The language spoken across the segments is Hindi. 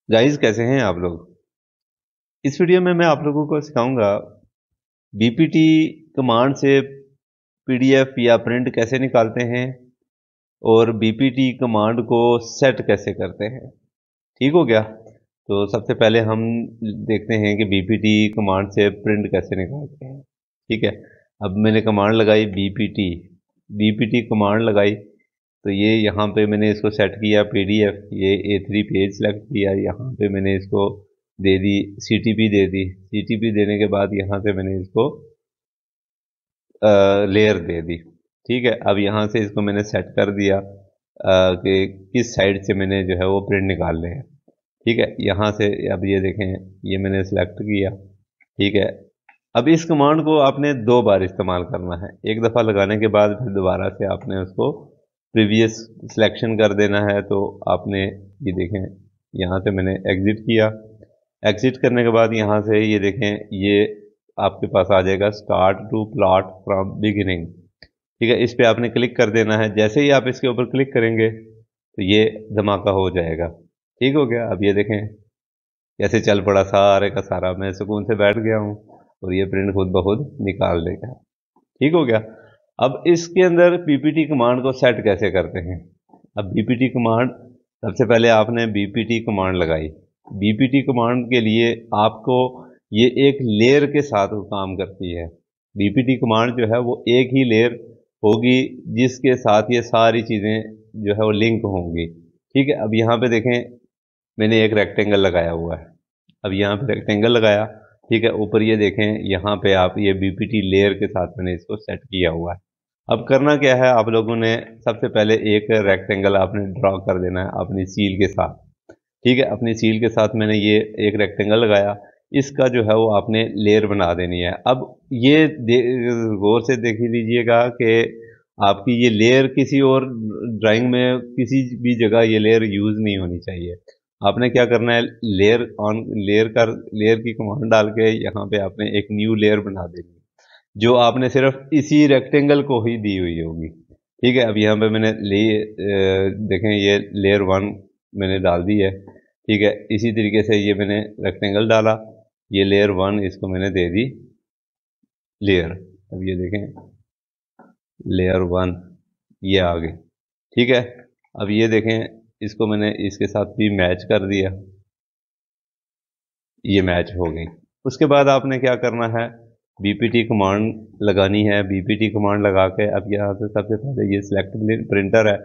गाइस, कैसे हैं आप लोग। इस वीडियो में मैं आप लोगों को सिखाऊंगा बीपीटी कमांड से पीडीएफ या प्रिंट कैसे निकालते हैं और बीपीटी कमांड को सेट कैसे करते हैं। ठीक हो गया। तो सबसे पहले हम देखते हैं कि बीपीटी कमांड से प्रिंट कैसे निकालते हैं। ठीक है। अब मैंने कमांड लगाई बीपीटी बीपीटी कमांड लगाई, तो ये यहाँ पे मैंने इसको सेट किया पीडीएफ, ये A3 पेज सेलेक्ट किया, यहाँ पे मैंने इसको दे दी सीटीपी दे दी। सीटीपी देने के बाद यहाँ से मैंने इसको लेयर दे दी। ठीक है। अब यहाँ से इसको मैंने सेट कर दिया कि किस साइड से मैंने जो है वो प्रिंट निकालने हैं। ठीक है। यहाँ से अब ये देखें, ये मैंने सेलेक्ट किया। ठीक है। अब इस कमांड को आपने 2 बार इस्तेमाल करना है। एक दफ़ा लगाने के बाद फिर दोबारा से आपने उसको प्रीवियस सिलेक्शन कर देना है। तो आपने ये देखें, यहाँ से मैंने एग्ज़िट किया। एग्ज़िट करने के बाद यहाँ से ये देखें, ये आपके पास आ जाएगा start to plot from beginning. ठीक है। इस पर आपने क्लिक कर देना है। जैसे ही आप इसके ऊपर क्लिक करेंगे तो ये धमाका हो जाएगा। ठीक हो गया। अब ये देखें कैसे चल पड़ा सारे का सारा, मैं सुकून से बैठ गया हूँ और ये प्रिंट खुद ब खुद निकाल देगा। ठीक हो गया। अब इसके अंदर बीपीटी कमांड को सेट कैसे करते हैं। अब बीपीटी कमांड, सबसे पहले आपने बीपीटी कमांड लगाई। बीपीटी कमांड के लिए आपको ये एक लेयर के साथ काम करती है। बीपीटी कमांड जो है वो एक ही लेयर होगी जिसके साथ ये सारी चीज़ें जो है वो लिंक होंगी। ठीक है। अब यहाँ पे देखें, मैंने एक रेक्टेंगल लगाया हुआ है। अब यहाँ पे रेक्टेंगल लगाया। ठीक है। ऊपर ये देखें, यहाँ पे आप ये बीपीटी लेयर के साथ मैंने इसको सेट किया हुआ है। अब करना क्या है, आप लोगों ने सबसे पहले एक रेक्टेंगल आपने ड्रॉ कर देना है अपनी सील के साथ। ठीक है। अपनी सील के साथ मैंने ये एक रेक्टेंगल लगाया, इसका जो है वो आपने लेयर बना देनी है। अब ये गौर से देख लीजिएगा कि आपकी ये लेयर किसी और ड्राइंग में किसी भी जगह ये लेयर यूज़ नहीं होनी चाहिए। आपने क्या करना है, लेयर की कमांड डाल के यहाँ पे आपने एक न्यू लेयर बना देनी है जो आपने सिर्फ इसी रेक्टेंगल को ही दी हुई होगी। ठीक है। अब यहाँ पे मैंने देखें, ये लेयर 1 मैंने डाल दी है। ठीक है। इसी तरीके से ये मैंने रेक्टेंगल डाला, ये लेयर 1 इसको मैंने दे दी लेयर। अब ये देखें लेयर 1 ये आ गई। ठीक है। अब ये देखें, इसको मैंने इसके साथ भी मैच कर दिया, ये मैच हो गई। उसके बाद आपने क्या करना है, बीपीटी कमांड लगानी है। बीपीटी कमांड लगा के अब यहाँ से सबसे पहले ये सिलेक्ट प्रिंटर है,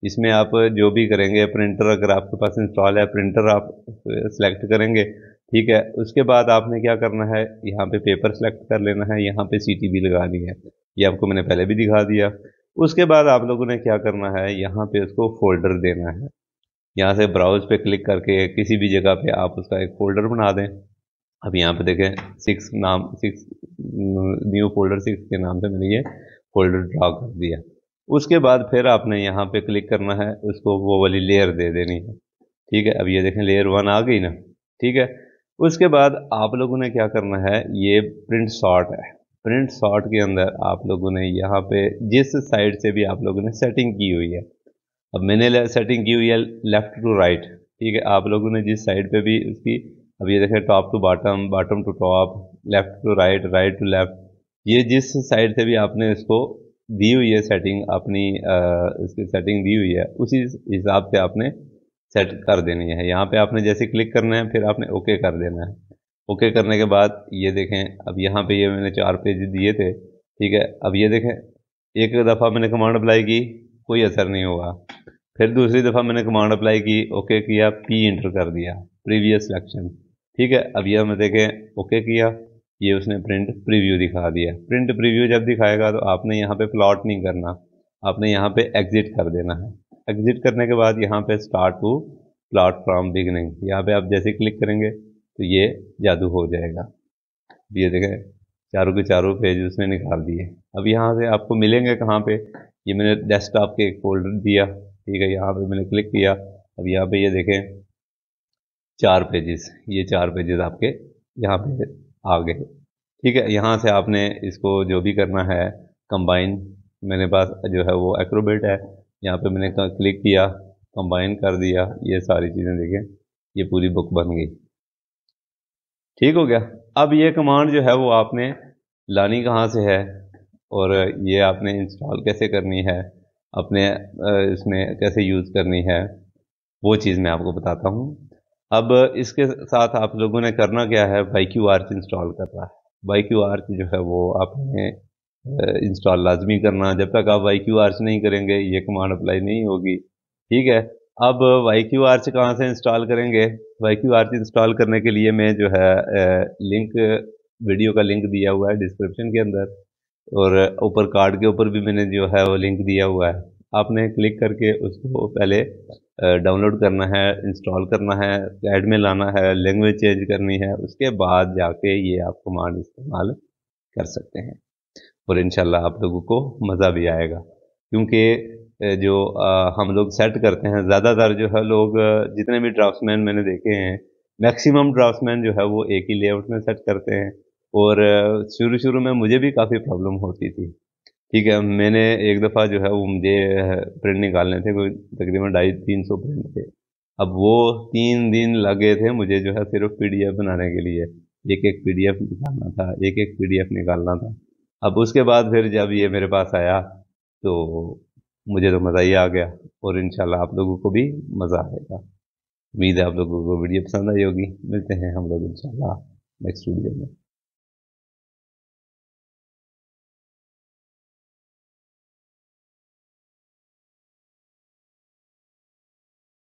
इसमें आप जो भी करेंगे, प्रिंटर अगर आपके पास इंस्टॉल है प्रिंटर आप सिलेक्ट करेंगे। ठीक है। उसके बाद आपने क्या करना है, यहाँ पे पेपर सेलेक्ट कर लेना है, यहाँ पे सीटीबी लगानी है, ये आपको मैंने पहले भी दिखा दिया। उसके बाद आप लोगों ने क्या करना है, यहाँ पे उसको फोल्डर देना है। यहाँ से ब्राउज पे क्लिक करके किसी भी जगह पे आप उसका एक फोल्डर बना दें। अब यहाँ पे देखें 6 न्यू फोल्डर 6 के नाम से मैंने ये फोल्डर ड्रा कर दिया। उसके बाद फिर आपने यहाँ पे क्लिक करना है, उसको वो वाली लेयर दे देनी है। ठीक है। अब ये देखें लेयर 1 आ गई ना। ठीक है। उसके बाद आप लोगों ने क्या करना है, ये प्रिंट सॉर्ट है। प्रिंट सॉर्ट के अंदर आप लोगों ने यहाँ पे जिस साइड से भी आप लोगों ने सेटिंग की हुई है, अब मैंने सेटिंग की हुई है लेफ्ट टू राइट। ठीक है। आप लोगों ने जिस साइड पे भी उसकी, अब ये देखें top to bottom, bottom to top, left to right, right to left, ये जिस साइड से भी आपने इसको दी हुई है सेटिंग अपनी, इसकी सेटिंग दी हुई है उसी हिसाब से आपने सेट कर देनी है। यहाँ पे आपने जैसे क्लिक करना है फिर आपने ओके कर देना है। ओके करने के बाद ये देखें, अब यहाँ पे ये मैंने 4 पेज दिए थे। ठीक है। अब ये देखें, एक दफ़ा मैंने कमांड अप्लाई की, कोई असर नहीं हुआ। फिर दूसरी दफ़ा मैंने कमांड अप्लाई की, ओके किया, पी इंटर कर दिया, प्रीवियस सिलेक्शन। ठीक है। अब यह मैं देखें ओके किया, ये उसने प्रिंट प्रीव्यू दिखा दिया। प्रिंट प्रीव्यू जब दिखाएगा तो आपने यहाँ पे प्लॉट नहीं करना, आपने यहाँ पे एग्जिट कर देना है। एग्जिट करने के बाद यहाँ पे start to plot from beginning, यहाँ पे आप जैसे क्लिक करेंगे तो ये जादू हो जाएगा। ये देखें चारों के चारों पेज उसने निकाल दिए। अब यहाँ से आपको मिलेंगे कहाँ पे, ये मैंने डेस्कटॉप के एक फोल्डर दिया। ठीक है। यहाँ पे मैंने क्लिक किया, अब यहाँ पे ये देखें 4 पेजेस, ये 4 पेजेस आपके यहाँ पे आ गए। ठीक है। यहाँ से आपने इसको जो भी करना है कंबाइन, मेरे पास जो है वो एक्रोबेट है, यहाँ पे मैंने क्लिक किया, कंबाइन कर दिया, ये सारी चीज़ें देखें ये पूरी बुक बन गई। ठीक हो गया। अब ये कमांड जो है वो आपने लानी कहाँ से है और ये आपने इंस्टॉल कैसे करनी है, अपने इसमें कैसे यूज़ करनी है, वो चीज़ मैं आपको बताता हूँ। अब इसके साथ आप लोगों ने करना क्या है, वाईक्यू आर्च इंस्टॉल करना है। वाईक्यू आर्च जो है वो आपने इंस्टॉल लाजमी करना। जब तक आप वाईक्यू आर्च नहीं करेंगे ये कमांड अप्लाई नहीं होगी। ठीक है। अब वाईक्यू आर्च कहाँ से इंस्टॉल करेंगे? वाईक्यू आर्च इंस्टॉल करने के लिए मैं जो है लिंक, वीडियो का लिंक दिया हुआ है डिस्क्रिप्शन के अंदर, और ऊपर कार्ड के ऊपर भी मैंने जो है वो लिंक दिया हुआ है। आपने क्लिक करके उसको पहले डाउनलोड करना है, इंस्टॉल करना है, ऐड में लाना है, लैंग्वेज चेंज करनी है, उसके बाद जाके ये आप कमांड इस्तेमाल कर सकते हैं और इंशाल्लाह आप लोगों को मज़ा भी आएगा। क्योंकि जो हम लोग सेट करते हैं, ज़्यादातर जो है लोग जितने भी ड्राफ्ट्समैन मैंने देखे हैं, मैक्सिमम ड्राफ्ट्समैन जो है वो एक ही लेआउट में सेट करते हैं, और शुरू शुरू में मुझे भी काफ़ी प्रॉब्लम होती थी। ठीक है, मैंने एक दफ़ा जो है वो मुझे प्रिंट निकालने थे, कोई तकरीबन 250-300 प्रिंट थे। अब वो 3 दिन लगे थे मुझे जो है सिर्फ पीडीएफ बनाने के लिए। एक एक पीडीएफ निकालना था, एक एक पीडीएफ निकालना था। अब उसके बाद फिर जब ये मेरे पास आया तो मुझे तो मज़ा ही आ गया, और इंशाल्लाह आप लोगों को भी मज़ा आएगा। उम्मीद है आप लोगों को वीडियो पसंद आई होगी। मिलते हैं हम लोग इंशाल्लाह नेक्स्ट वीडियो में।